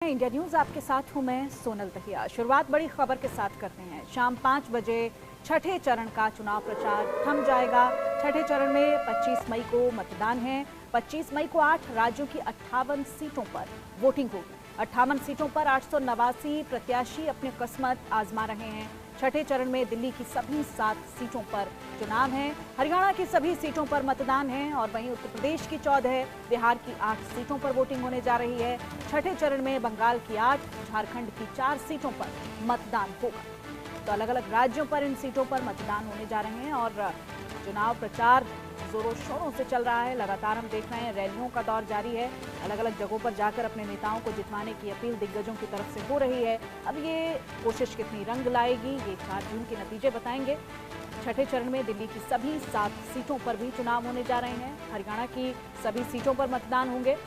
India news आपके साथ हूं मैं सोनल दहिया। शुरुआत बड़ी खबर के साथ करते हैं। शाम 5 बजे छठे चरण का चुनाव प्रचार थम जाएगा। छठे चरण में 25 मई को मतदान है। 25 मई को 8 राज्यों की 58 सीटों पर वोटिंग होगी। 58 सीटों पर 889 प्रत्याशी अपनी किस्मत आजमा रहे हैं। छठे चरण में दिल्ली की सभी 7 सीटों पर चुनाव है। हरियाणा की सभी सीटों पर मतदान है और वहीं उत्तर प्रदेश की 14, बिहार की 8 सीटों पर वोटिंग होने जा रही है। छठे चरण में बंगाल की 8, झारखंड की 4 सीटों पर मतदान होगा। तो अलग अलग राज्यों पर इन सीटों पर मतदान होने जा रहे हैं और चुनाव प्रचार जोरों शोरों से चल रहा है। लगातार हम देख रहे हैं रैलियों का दौर जारी है। अलग अलग जगहों पर जाकर अपने नेताओं को जितवाने की अपील दिग्गजों की तरफ से हो रही है। अब ये कोशिश कितनी रंग लाएगी ये 4 जून के नतीजे बताएंगे। छठे चरण में दिल्ली की सभी 7 सीटों पर भी चुनाव होने जा रहे हैं। हरियाणा की सभी सीटों पर मतदान होंगे।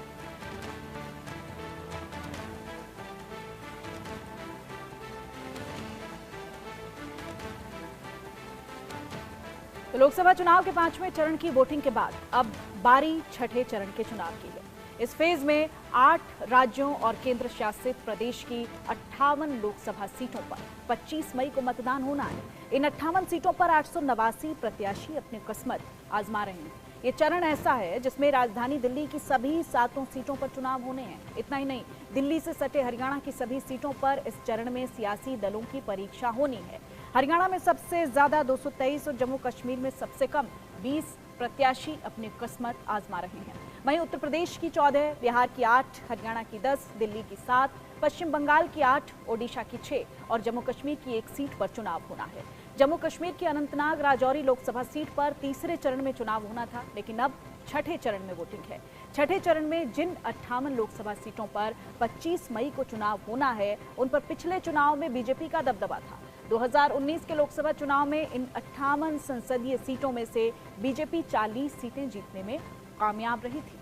तो लोकसभा चुनाव के 5वें चरण की वोटिंग के बाद अब बारी छठे चरण के चुनाव की है। इस फेज में 8 राज्यों और केंद्र शासित प्रदेश की 58 लोकसभा सीटों पर 25 मई को मतदान होना है। इन 58 सीटों पर 889 प्रत्याशी अपनी किस्मत आजमा रहे हैं। ये चरण ऐसा है जिसमें राजधानी दिल्ली की सभी 7 सीटों पर चुनाव होने हैं। इतना ही नहीं, दिल्ली से सटे हरियाणा की सभी सीटों पर इस चरण में सियासी दलों की परीक्षा होनी है। हरियाणा में सबसे ज्यादा 223 और जम्मू कश्मीर में सबसे कम 20 प्रत्याशी अपनी किस्मत आजमा रहे हैं। वहीं उत्तर प्रदेश की 14, बिहार की 8, हरियाणा की 10, दिल्ली की 7, पश्चिम बंगाल की 8, ओडिशा की 6 और जम्मू कश्मीर की 1 सीट पर चुनाव होना है। जम्मू कश्मीर की अनंतनाग राजौरी लोकसभा सीट पर तीसरे चरण में चुनाव होना था, लेकिन अब छठे चरण में वोटिंग है। छठे चरण में जिन 58 लोकसभा सीटों पर 25 मई को चुनाव होना है, उन पर पिछले चुनाव में बीजेपी का दबदबा था। 2019 के लोकसभा चुनाव में इन 58 संसदीय सीटों में से बीजेपी 40 सीटें जीतने में कामयाब रही थी।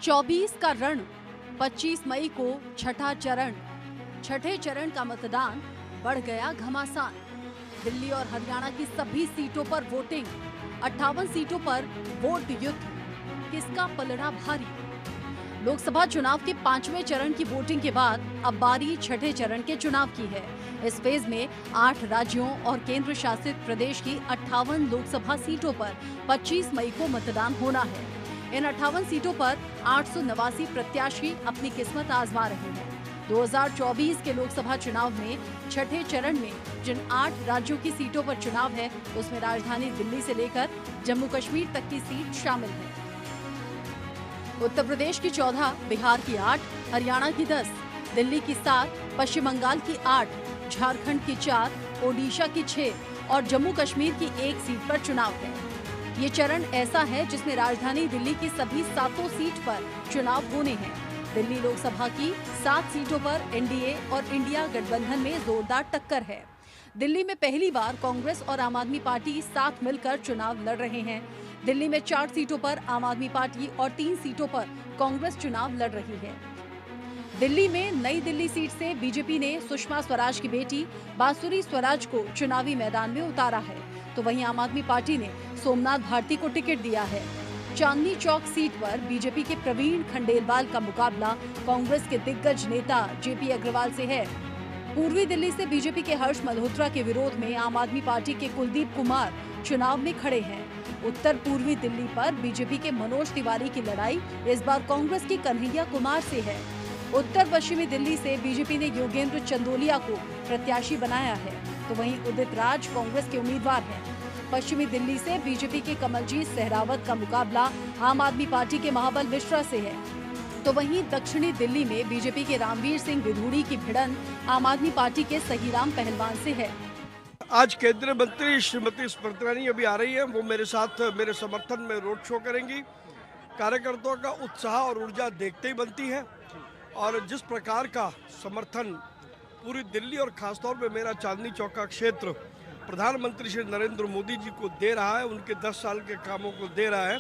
चौबीस का रण, 25 मई को छठा चरण। छठे चरण का मतदान बढ़ गया घमासान। दिल्ली और हरियाणा की सभी सीटों पर वोटिंग। 58 सीटों पर वोट युद्ध। किसका पलड़ा भारी? लोकसभा चुनाव के 5वें चरण की वोटिंग के बाद अब बारी छठे चरण के चुनाव की है। इस फेज में 8 राज्यों और केंद्र शासित प्रदेश की 58 लोकसभा सीटों पर 25 मई को मतदान होना है। इन 58 सीटों पर 889 प्रत्याशी अपनी किस्मत आजमा रहे हैं। 2024 के लोकसभा चुनाव में छठे चरण में जिन 8 राज्यों की सीटों पर चुनाव है, उसमें राजधानी दिल्ली से लेकर जम्मू कश्मीर तक की सीट शामिल है। उत्तर प्रदेश की 14, बिहार की 8, हरियाणा की 10, दिल्ली की 7, पश्चिम बंगाल की 8, झारखंड की 4, ओडिशा की 6 और जम्मू कश्मीर की 1 सीट पर चुनाव है। ये चरण ऐसा है जिसमें राजधानी दिल्ली की सभी 7 सीट पर चुनाव होने हैं। दिल्ली लोकसभा की 7 सीटों पर एनडीए और इंडिया गठबंधन में जोरदार टक्कर है। दिल्ली में पहली बार कांग्रेस और आम आदमी पार्टी साथ मिलकर चुनाव लड़ रहे हैं। दिल्ली में 4 सीटों पर आम आदमी पार्टी और 3 सीटों पर कांग्रेस चुनाव लड़ रही है। दिल्ली में नई दिल्ली सीट से बीजेपी ने सुषमा स्वराज की बेटी बांसुरी स्वराज को चुनावी मैदान में उतारा है, तो वहीं आम आदमी पार्टी ने सोमनाथ भारती को टिकट दिया है। चांदनी चौक सीट पर बीजेपी के प्रवीण खंडेलवाल का मुकाबला कांग्रेस के दिग्गज नेता जेपी अग्रवाल से है। पूर्वी दिल्ली से बीजेपी के हर्ष मल्होत्रा के विरोध में आम आदमी पार्टी के कुलदीप कुमार चुनाव में खड़े हैं। उत्तर पूर्वी दिल्ली पर बीजेपी के मनोज तिवारी की लड़ाई इस बार कांग्रेस की कन्हैया कुमार से है। उत्तर पश्चिमी दिल्ली से बीजेपी ने योगेंद्र चंदोलिया को प्रत्याशी बनाया है, तो वहीं उदित राज कांग्रेस के उम्मीदवार हैं। पश्चिमी दिल्ली से बीजेपी के कमलजीत सहरावत का मुकाबला आम आदमी पार्टी के महाबल मिश्रा से है, तो वहीं दक्षिणी दिल्ली में बीजेपी के रामवीर सिंह विधूड़ी की भिड़ंत आम आदमी पार्टी के सहीराम पहलवान से है। आज केंद्रीय मंत्री श्रीमती स्मृति ईरानी अभी आ रही है। वो मेरे साथ मेरे समर्थन में रोड शो करेंगी। कार्यकर्ताओं का उत्साह और ऊर्जा देखते ही बनती है और जिस प्रकार का समर्थन पूरी दिल्ली और खासतौर पे मेरा चांदनी चौक का क्षेत्र प्रधानमंत्री श्री नरेंद्र मोदी जी को दे रहा है, उनके 10 साल के कामों को दे रहा है,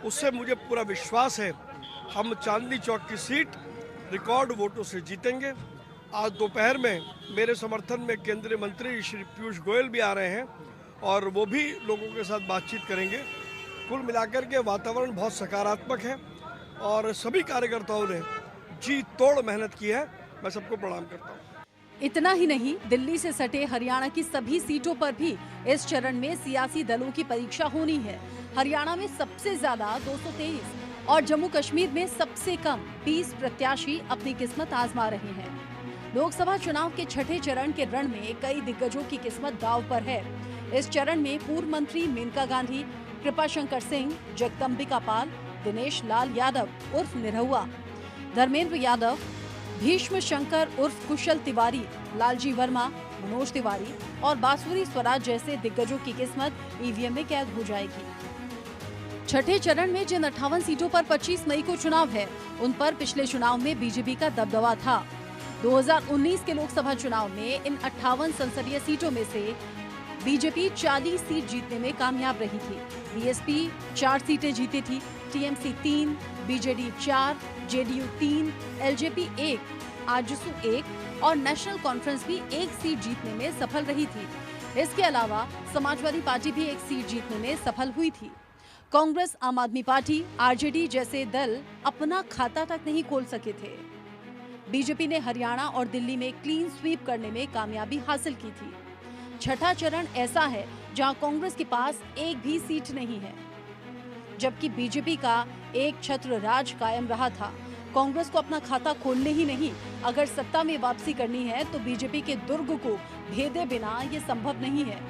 उससे मुझे पूरा विश्वास है हम चांदनी चौक की सीट रिकॉर्ड वोटों से जीतेंगे। आज दोपहर में मेरे समर्थन में केंद्रीय मंत्री श्री पीयूष गोयल भी आ रहे हैं और वो भी लोगों के साथ बातचीत करेंगे। कुल मिलाकर के वातावरण बहुत सकारात्मक है और सभी कार्यकर्ताओं ने जी तोड़ मेहनत की है। मैं सबको प्रणाम करता हूँ। इतना ही नहीं, दिल्ली से सटे हरियाणा की सभी सीटों पर भी इस चरण में सियासी दलों की परीक्षा होनी है। हरियाणा में सबसे ज्यादा 223 और जम्मू कश्मीर में सबसे कम 20 प्रत्याशी अपनी किस्मत आजमा रहे हैं। लोकसभा चुनाव के छठे चरण के रण में कई दिग्गजों की किस्मत दांव पर है। इस चरण में पूर्व मंत्री मेनका गांधी, कृपाशंकर सिंह, जगदम्बिका पाल, दिनेश लाल यादव उर्फ निरहुआ, धर्मेंद्र यादव, भीष्म शंकर उर्फ कुशल तिवारी, लालजी वर्मा, मनोज तिवारी और बांसुरी स्वराज जैसे दिग्गजों की किस्मत ईवीएम में कैद हो जाएगी। छठे चरण में जिन 58 सीटों पर 25 मई को चुनाव है, उन पर पिछले चुनाव में बीजेपी का दबदबा था। 2019 के लोकसभा चुनाव में इन 58 संसदीय सीटों में से बीजेपी 40 सीट जीतने में कामयाब रही थी। बीएसपी 4 सीटें जीती थी, TMC 3, BJD 4, JDU 3, LJP 1, AJSU 1 और नेशनल कॉन्फ्रेंस भी 1 सीट जीतने में सफल रही थी। इसके अलावा समाजवादी पार्टी भी 1 सीट जीतने में सफल हुई थी। कांग्रेस, आम आदमी पार्टी, आरजेडी जैसे दल अपना खाता तक नहीं खोल सके थे। बीजेपी ने हरियाणा और दिल्ली में क्लीन स्वीप करने में कामयाबी हासिल की थी। छठा चरण ऐसा है जहां कांग्रेस के पास एक भी सीट नहीं है, जबकि बीजेपी का एक छत्र राज कायम रहा था। कांग्रेस को अपना खाता खोलने ही नहीं, अगर सत्ता में वापसी करनी है तो बीजेपी के दुर्ग को भेदे बिना ये संभव नहीं है।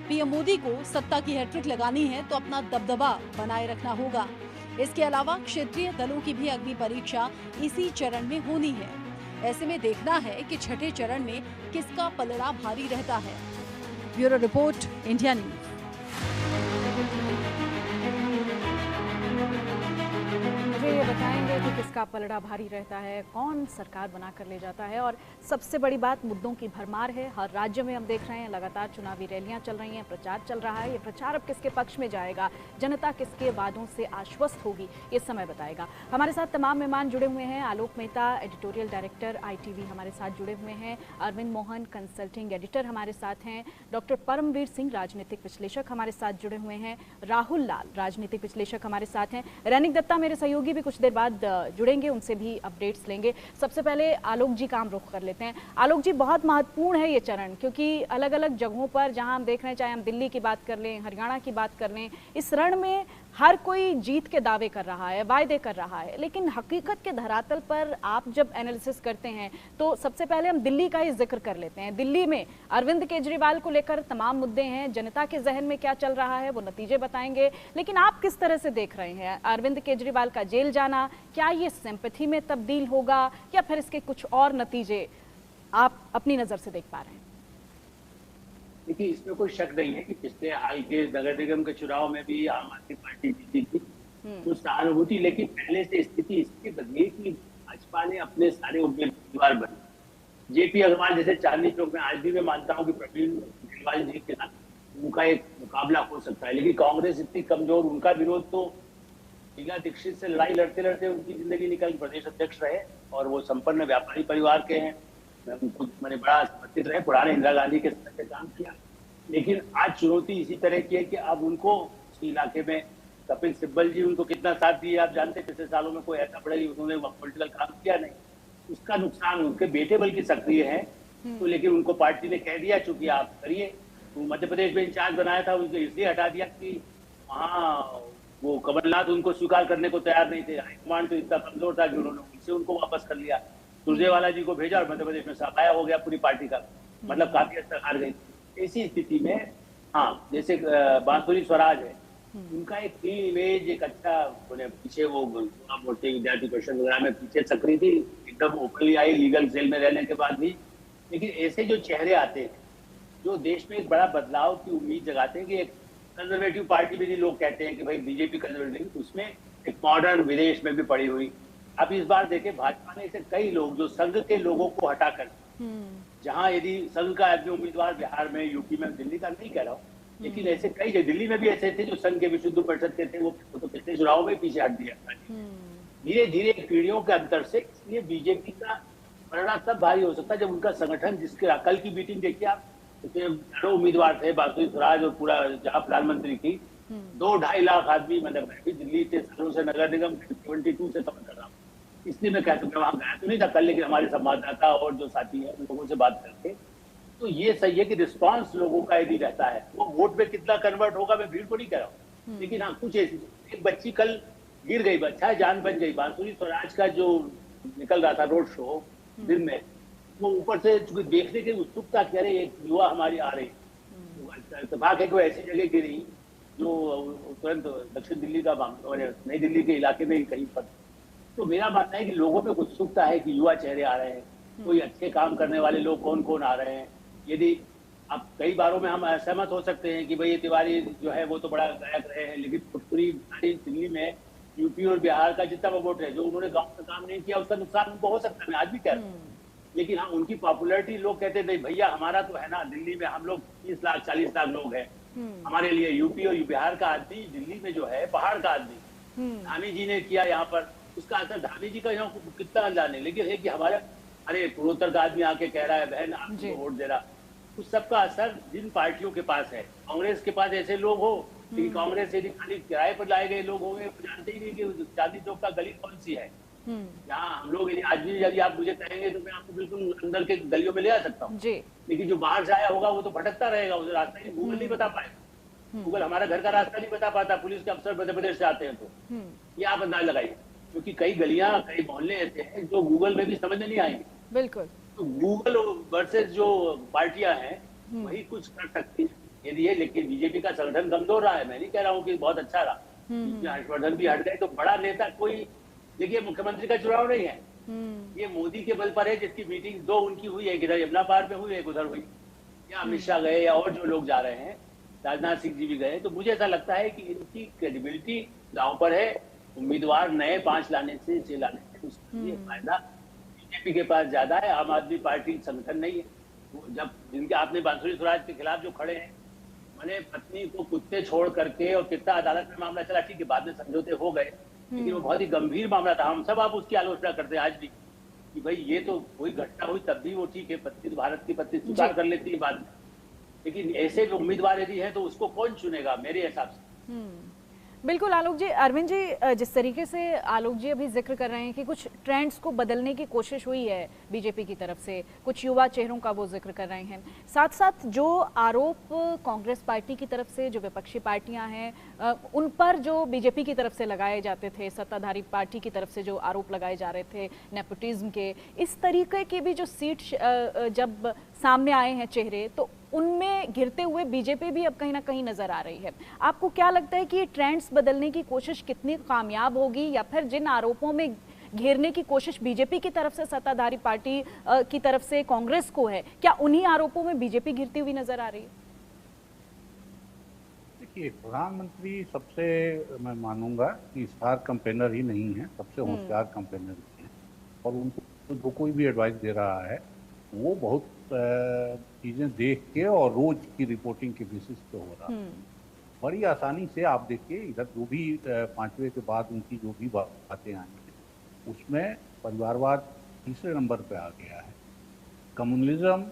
पीएम मोदी को सत्ता की हैट्रिक लगानी है तो अपना दबदबा बनाए रखना होगा। इसके अलावा क्षेत्रीय दलों की भी अग्नि परीक्षा इसी चरण में होनी है। ऐसे में देखना है कि छठे चरण में किसका पलड़ा भारी रहता है। Bureau report, India news. मुझे ये बताएंगे कि किसका पलड़ा भारी रहता है, कौन सरकार बनाकर ले जाता है। और सबसे बड़ी बात, मुद्दों की भरमार है। हर राज्य में हम देख रहे हैं लगातार चुनावी रैलियां चल रही हैं, प्रचार चल रहा है। ये प्रचार अब किसके पक्ष में जाएगा, जनता किसके वादों से आश्वस्त होगी, ये समय बताएगा। हमारे साथ तमाम मेहमान जुड़े हुए हैं। Alok Mehta, editorial director ITV हमारे साथ जुड़े हुए हैं। अरविंद मोहन, कंसल्टिंग एडिटर हमारे साथ हैं। डॉक्टर परमवीर सिंह, राजनीतिक विश्लेषक हमारे साथ जुड़े हुए हैं। राहुल लाल, राजनीतिक विश्लेषक हमारे साथ हैं। रैनिक दत्ता, मेरे सहयोगी, भी कुछ देर बाद जुड़ेंगे, उनसे भी अपडेट्स लेंगे। सबसे पहले आलोक जी का हम रुख कर लेते हैं। आलोक जी, बहुत महत्वपूर्ण है ये चरण, क्योंकि अलग अलग जगहों पर जहां हम देख रहे हैं, चाहे हम दिल्ली की बात कर लें, हरियाणा की बात कर लें, इस रण में हर कोई जीत के दावे कर रहा है, वायदे कर रहा है। लेकिन हकीकत के धरातल पर आप जब एनालिसिस करते हैं तो सबसे पहले हम दिल्ली का ही जिक्र कर लेते हैं। दिल्ली में अरविंद केजरीवाल को लेकर तमाम मुद्दे हैं, जनता के जहन में क्या चल रहा है वो नतीजे बताएंगे। लेकिन आप किस तरह से देख रहे हैं अरविंद केजरीवाल का जेल जाना? क्या ये सिंपैथी में तब्दील होगा या फिर इसके कुछ और नतीजे आप अपनी नजर से देख पा रहे हैं? देखिए, इसमें कोई शक नहीं है कि पिछले हाल के नगर निगम के चुनाव में भी आम आदमी पार्टी जीती थी, तो सहानुभूति। लेकिन पहले से स्थिति इसकी बदली कि भाजपा ने अपने सारे उम्मीदवार बने। जेपी अग्रवाल जैसे चांदनी चौक में आज भी मैं मानता हूँ कि प्रवीण केजरीवाल जी के साथ उनका एक मुकाबला हो सकता है। लेकिन कांग्रेस इतनी कमजोर, उनका विरोध तो शीला दीक्षित से लड़ाई लड़ते लड़ते उनकी जिंदगी निकल प्रदेश अध्यक्ष रहे और वो संपन्न व्यापारी परिवार के हैं। मैंने बड़ा समर्थित रहे, पुराने इंदिरा गांधी के साथ काम किया। लेकिन आज चुनौती इसी तरह की है कि अब उनको इस इलाके में कपिल सिब्बल जी उनको कितना साथ दिए आप जानते हैं। पिछले सालों में कोई ऐसा बड़ा उन्होंने पॉलिटिकल काम किया नहीं, उसका नुकसान उनके बेटे बल्कि सक्रिय है। तो लेकिन उनको पार्टी ने कह दिया चूंकि आप करिए, तो मध्य प्रदेश में इंचार्ज बनाया था, उनको इसलिए हटा दिया कि वहाँ वो कमलनाथ उनको स्वीकार करने को तैयार नहीं थे। हाईकमांड तो इतना कमजोर था कि उन्होंने उनसे उनको वापस कर लिया। सुरजेवाला जी को भेजा और मध्य प्रदेश में सफाया हो गया पूरी पार्टी का, मतलब काफी हद तक हार गई। ऐसी स्थिति में हाँ, जैसे बांसुरी स्वराज है, उनका एक क्लीन इमेज, एक अच्छा पीछे वो मोटे विद्यार्थी क्वेश्चन वगैरह में पीछे सक्रिय थी, एकदम ओपनली आई लीगल सेल में रहने के बाद भी। लेकिन ऐसे जो चेहरे आते हैं जो देश में एक बड़ा बदलाव की उम्मीद जगाते हैं कि एक कंजर्वेटिव पार्टी में भी लोग कहते हैं कि भाई बीजेपी कंजर्वेटिव, उसमें एक मॉडर्न विदेश में भी पड़ी हुई। अब इस बार देखें, भाजपा ने ऐसे कई लोग जो संघ के लोगों को हटाकर, जहां यदि संघ का आदमी उम्मीदवार बिहार में, यूपी में, दिल्ली का नहीं कह रहा हूँ, लेकिन ऐसे कई, दिल्ली में भी ऐसे थे जो संघ के विशुद्ध परिषद के थे, वो तो पिछले चुनाव में पीछे हट दिया। धीरे धीरे पीढ़ियों के अंतर से, इसलिए बीजेपी का परिणाम तब भारी हो सकता है जब उनका संगठन, जिसके कल की मीटिंग देखिए आप, उसमें चारों उम्मीदवार थे, बासुरी स्वराज और पूरा जहां प्रधानमंत्री की 2-2.5 लाख आदमी, मतलब मैं भी दिल्ली से सालों से नगर निगम 22 से कवर कर रहा हूँ, इसलिए मैं कह सकता हूँ, वहां गया तो नहीं था कल, लेकिन हमारे संवाददाता और जो साथी हैं उन लोगों से बात करके तो ये सही है कि रिस्पांस लोगों का यदि रहता है वो वोट में कितना कन्वर्ट होगा, मैं भीड़ को नहीं कह रहा हूँ, लेकिन हाँ कुछ ऐसी, एक बच्ची कल गिर गई, बच्चा है, जान बच गई। बांसुरी स्वराज का जो निकल रहा था रोड शो दिन में, वो ऊपर से चूंकि देखने की उत्सुकता, कह रहे एक युवा हमारी आ रही, इत्तेफाक है कि वो ऐसी जगह गिरी जो तुरंत दक्षिण दिल्ली का और नई दिल्ली के इलाके में ही कहीं पर। तो मेरा मानना है कि लोगों में उत्सुकता है कि युवा चेहरे आ रहे हैं, कोई अच्छे काम करने वाले लोग कौन कौन आ रहे हैं। यदि अब कई बारों में हम असहमत हो सकते हैं कि भाई ये तिवारी जो है वो तो बड़ा गायक रहे हैं, लेकिन पूरी दिल्ली में यूपी और बिहार का जितना वोट है, जो उन्होंने गांव में काम नहीं किया उसका नुकसान उनको हो सकता है, मैं आज भी कह रहा हूँ। लेकिन हाँ उनकी पॉपुलैरिटी, लोग कहते थे भैया हमारा तो है ना, दिल्ली में हम लोग 30 लाख 40 लाख लोग हैं, हमारे लिए यूपी और बिहार का आदमी दिल्ली में जो है पहाड़ का आदमी, धामी जी ने किया यहाँ पर, उसका असर धामी जी का यहाँ कितना अंदाज नहीं, लेकिन है कि हमारे अरे पूर्वोत्तर का आदमी आके कह रहा है बहन आपको वोट दे रहा, उस सबका असर जिन पार्टियों के पास है। कांग्रेस के पास ऐसे लोग हो कि कांग्रेस यदि खाली किराए पर लाए गए लोग होंगे, जानते ही नहीं कि चांदनी चौक का गली कौन सी है, यहाँ हम लोग आज भी यदि आप मुझे कहेंगे तो मैं आपको बिल्कुल अंदर के गलियों में ले आ सकता हूँ, लेकिन जो बाहर से आया होगा वो तो भटकता रहेगा, उसे रास्ता ही गूगल नहीं बता पाएगा, गूगल हमारा घर का रास्ता नहीं बता पाता, पुलिस के अफसर मध्य प्रदेश से आते हैं तो ये आप अंदाज लगाइए, क्योंकि कई गलियां कई मोहल्ले ऐसे हैं जो गूगल में भी समझ में नहीं आएंगे। बिल्कुल, तो गूगल वर्सेस जो पार्टियां हैं वही कुछ कर सकती है यदि है, लेकिन बीजेपी का संगठन कमजोर रहा है, मैं नहीं कह रहा हूँ कि बहुत अच्छा रहा, हर्षवर्धन भी हट गए तो बड़ा नेता कोई, देखिए मुख्यमंत्री का चुनाव नहीं है, ये मोदी के बल पर है, जिसकी मीटिंग 2 उनकी हुई है, इधर यमुना पार में हुई है, उधर हुई, या अमित शाह गए या और जो लोग जा रहे हैं, राजनाथ सिंह जी भी गए, तो मुझे ऐसा लगता है कि इनकी क्रेडिबिलिटी दांव पर है, उम्मीदवार नए 5 लाने से 6 लाने से उसका ये फायदा बीजेपी के पास ज्यादा है, आम आदमी पार्टी संगठन नहीं है। जब जिनके आपने बांसुरी स्वराज के खिलाफ जो खड़े हैं, मैंने पत्नी को कुत्ते छोड़ करके, और कितना अदालत में मामला चला, ठीक है बाद में समझौते हो गए, लेकिन वो बहुत ही गंभीर मामला था, हम सब आप उसकी आलोचना करते हैं आज भी कि भाई ये तो कोई घटना हुई तब भी वो ठीक है, पत्नी तो भारत की पत्नी स्वीकार कर लेती है बाद में, लेकिन ऐसे उम्मीदवार यदि है तो उसको कौन चुनेगा मेरे हिसाब से। बिल्कुल आलोक जी, अरविंद जी जिस तरीके से आलोक जी अभी जिक्र कर रहे हैं कि कुछ ट्रेंड्स को बदलने की कोशिश हुई है बीजेपी की तरफ से, कुछ युवा चेहरों का वो जिक्र कर रहे हैं, साथ साथ जो आरोप कांग्रेस पार्टी की तरफ से, जो विपक्षी पार्टियां हैं उन पर जो बीजेपी की तरफ से लगाए जाते थे, सत्ताधारी पार्टी की तरफ से जो आरोप लगाए जा रहे थे नेपोटिज्म के, इस तरीके के भी जो सीट जब सामने आए हैं चेहरे, तो उनमें घिरते हुए बीजेपी भी अब कहीं ना कहीं नजर आ रही है। आपको क्या लगता है कि ये ट्रेंड्स बदलने की कोशिश कितनी कामयाब होगी, या फिर जिन आरोपों में घेरने की कोशिश बीजेपी की तरफ से, सत्ताधारी पार्टी की तरफ से कांग्रेस को है, क्या उन्हीं आरोपों में बीजेपी घिरती हुई नजर आ रही है? देखिए, प्रधानमंत्री सबसे मैं मानूंगा कि स्टार कैंपेनर ही नहीं है, सबसे होशियार कैंपेनर है, और उनको जो कोई भी एडवाइस दे रहा है वो बहुत चीजें देख के और रोज की रिपोर्टिंग के बेसिस पे हो रहा है। बड़ी आसानी से आप देखिए, इधर जो भी 5वें के बाद उनकी जो भी बातें आई हैं उसमें परिवारवाद तीसरे नंबर पे आ गया है, कम्युनलिज्म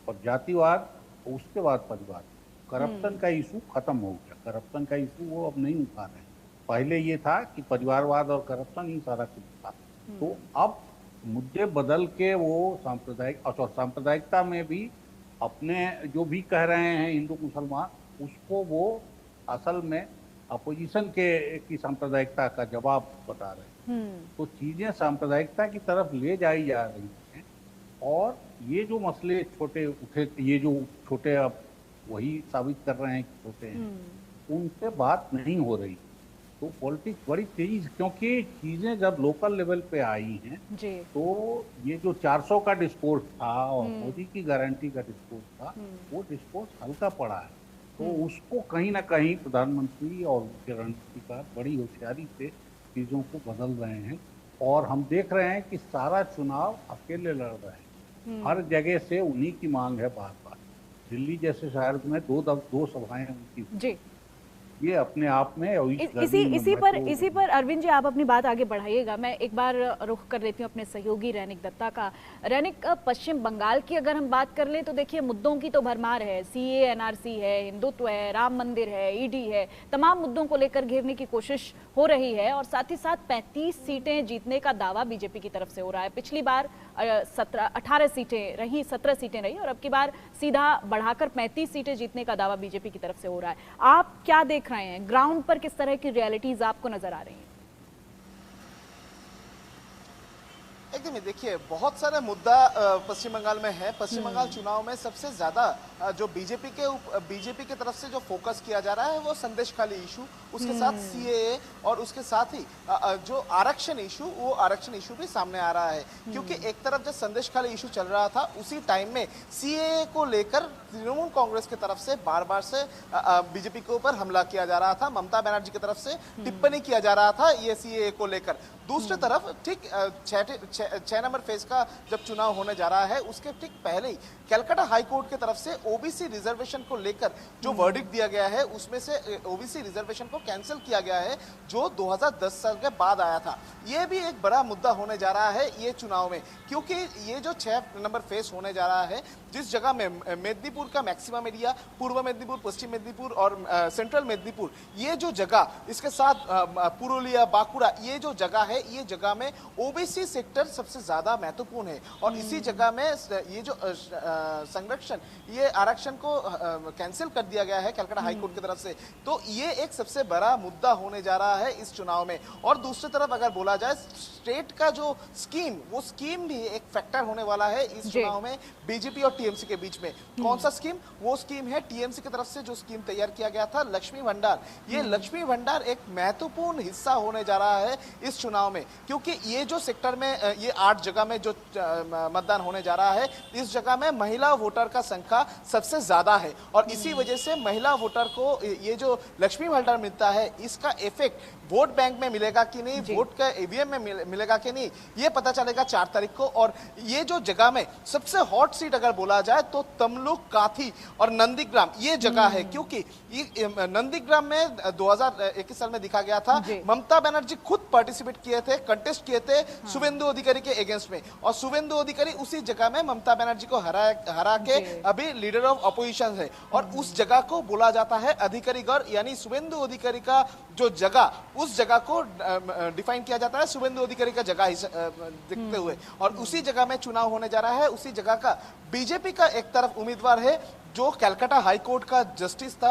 और जातिवाद, उसके बाद परिवार, करप्शन का इशू खत्म हो गया, करप्शन का इशू वो अब नहीं उठा रहे। पहले ये था कि परिवारवाद और करप्शन ही सारा कुछ था, तो अब मुद्दे बदल के वो सांप्रदायिक और सांप्रदायिकता में भी अपने जो भी कह रहे हैं हिंदू मुसलमान, उसको वो असल में अपोजिशन की सांप्रदायिकता का जवाब बता रहे हैं। तो चीजें सांप्रदायिकता की तरफ ले जाई जा रही हैं, और ये जो मसले छोटे उठे, ये जो छोटे अब वही साबित कर रहे हैं कि छोटे हैं, उनसे बात नहीं हो रही। तो पॉलिटिक्स बड़ी तेजी से, क्योंकि चीजें जब लोकल लेवल पे आई हैं तो ये जो 400 का डिस्कोर्स था और मोदी की गारंटी का डिस्कोर्स था, वो डिस्कोर्स हल्का पड़ा है, तो उसको कहीं ना कहीं प्रधानमंत्री और उनके रणनीतिकार बड़ी होशियारी से चीजों को बदल रहे हैं, और हम देख रहे हैं कि सारा चुनाव अकेले लड़ रहे हैं, हर जगह से उन्हीं की मांग है बार बार। दिल्ली जैसे शहर में दो सभाएं उनकी, ये अपने आप में इसी पर अरविंद जी आप अपनी बात आगे बढ़ाइएगा। मैं एक बार रुख कर लेती हूँ अपने सहयोगी रैनिक दत्ता का। रैनिक, पश्चिम बंगाल की अगर हम बात कर लें तो देखिए मुद्दों की तो भरमार है, सीए एनआरसी है, हिंदुत्व है, राम मंदिर है, ईडी है, तमाम मुद्दों को लेकर घेरने की कोशिश हो रही है और साथ ही साथ 35 सीटें जीतने का दावा बीजेपी की तरफ से हो रहा है। पिछली बार 18 सीटें रही, 17 सीटें रही और अब की बार सीधा बढ़ाकर 35 सीटें जीतने का दावा बीजेपी की तरफ से हो रहा है। आप क्या देख रहे हैं, ग्राउंड पर किस तरह की रियलिटीज आपको नजर आ रही हैं? एकदम ही देखिए, बहुत सारे मुद्दा पश्चिम बंगाल में है। पश्चिम बंगाल चुनाव में सबसे ज्यादा जो बीजेपी के तरफ से जो फोकस किया जा रहा है वो संदेशखाली इशू, उसके साथ सीएए और उसके साथ ही जो आरक्षण इशू भी सामने आ रहा है। क्योंकि एक तरफ जब संदेशखाली इशू चल रहा था उसी टाइम में सीएए को लेकर तृणमूल कांग्रेस की तरफ से बार बार से बीजेपी के ऊपर हमला किया जा रहा था, ममता बनर्जी की तरफ से टिप्पणी किया जा रहा था ये सीएए को लेकर। दूसरी तरफ ठीक 6 नंबर फेज का जब चुनाव होने जा रहा है उसके ठीक पहले ही कलकत्ता हाई कोर्ट की तरफ से ओबीसी रिजर्वेशन को लेकर जो वर्डिक्ट दिया गया है उसमें से ओबीसी रिजर्वेशन को कैंसिल किया गया है जो 2010 साल के बाद आया था। ये भी एक बड़ा मुद्दा होने जा रहा है ये चुनाव में, क्योंकि ये जो 6 नंबर फेज होने जा रहा है जिस जगह में मेदिनीपुर का मैक्सिमम एरिया, पूर्व मेदिनीपुर, पश्चिम मेदिनीपुर और सेंट्रल मेदिनीपुर, ये जो जगह, इसके साथ पुरुलिया, बांकुड़ा, ये जो जगह है ये जगह में ओबीसी सेक्टर सबसे ज्यादा महत्वपूर्ण है और इसी जगह में ये जो संरक्षण, ये आरक्षण को कैंसिल कर दिया गया है कलकत्ता हाई कोर्ट की तरफ से। तो ये एक सबसे बड़ा मुद्दा होने जा रहा है इस चुनाव में। और दूसरी तरफ अगर बोला जाए स्टेट का जो स्कीम, वो स्कीम भी एक फैक्टर होने वाला है इस चुनाव में बीजेपी और टीएमसी के बीच में। कौन सा स्कीम? वो स्कीम है टीएमसी की तरफ से जो स्कीम तैयार किया गया था, लक्ष्मी भंडार। ये लक्ष्मी भंडार एक महत्वपूर्ण हिस्सा होने जा रहा है इस चुनाव में, क्योंकि ये जो सेक्टर में ये 8 जगह में जो मतदान होने जा रहा है, इस जगह में महिला वोटर का संख्या सबसे ज्यादा है और इसी वजह से महिला वोटर को ये जो लक्ष्मी भंडार मिलता है इसका इफेक्ट वोट बैंक में मिलेगा कि नहीं, वोट का ईवीएम में मिलेगा कि नहीं, ये पता चलेगा 4 तारीख को। और ये जो जगह में सबसे हॉट सीट अगर बोला जाए तो तमलुक, काथी और नंदीग्राम ये जगह है, क्योंकि नंदीग्राम में 2021 साल में दिखा गया था, ममता बनर्जी खुद पार्टिसिपेट किए थे, कंटेस्ट किए थे शुभेंदु अधिकारी के अगेंस्ट में और शुभेंदु अधिकारी उसी जगह में ममता बनर्जी को हरा के अभी लीडर ऑफ अपोजिशन है और उस जगह को बोला जाता है अधिकारीगढ़, यानी शुभेंदु अधिकारी का जो जगह, उस जगह को डिफाइन किया जाता है शुभेंदु अधिकारी का जगह देखते हुए। और उसी जगह में चुनाव होने जा रहा है। उसी जगह का बीजेपी का एक तरफ उम्मीदवार है जो कलकत्ता हाई कोर्ट का जस्टिस था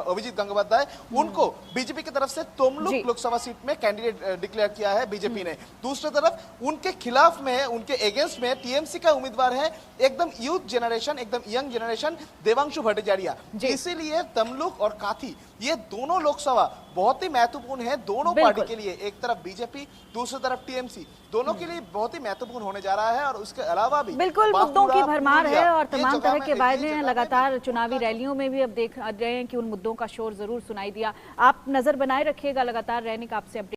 अभिजीत गंगोपाध्याय, उनको बीजेपी की तरफ से तमलुक लोकसभा सीट में कैंडिडेट डिक्लेयर किया है बीजेपी ने। दूसरी तरफ उनके खिलाफ में, उनके अगेंस्ट में टीएमसी का उम्मीदवार है एकदम यूथ जनरेशन, एकदम यंग जनरेशन, देवांशु भट्टाचार्य। इसीलिए तमलुक और काथी ये दोनों लोकसभा बहुत ही महत्वपूर्ण है दोनों पार्टी के लिए। एक तरफ बीजेपी, दूसरी तरफ टीएमसी, दोनों के लिए बहुत ही महत्वपूर्ण होने जा रहा है। और उसके अलावा भी बिल्कुल मुद्दों की भरमार है और तमाम तरह के वायदे लगातार चुनावी रैलियों में भी अब देख रहे हैं कि उन मुद्दों का शोर जरूर सुनाई दिया। आप नजर बनाए रखिएगा, लगातार रैनिक आपसे अपडेट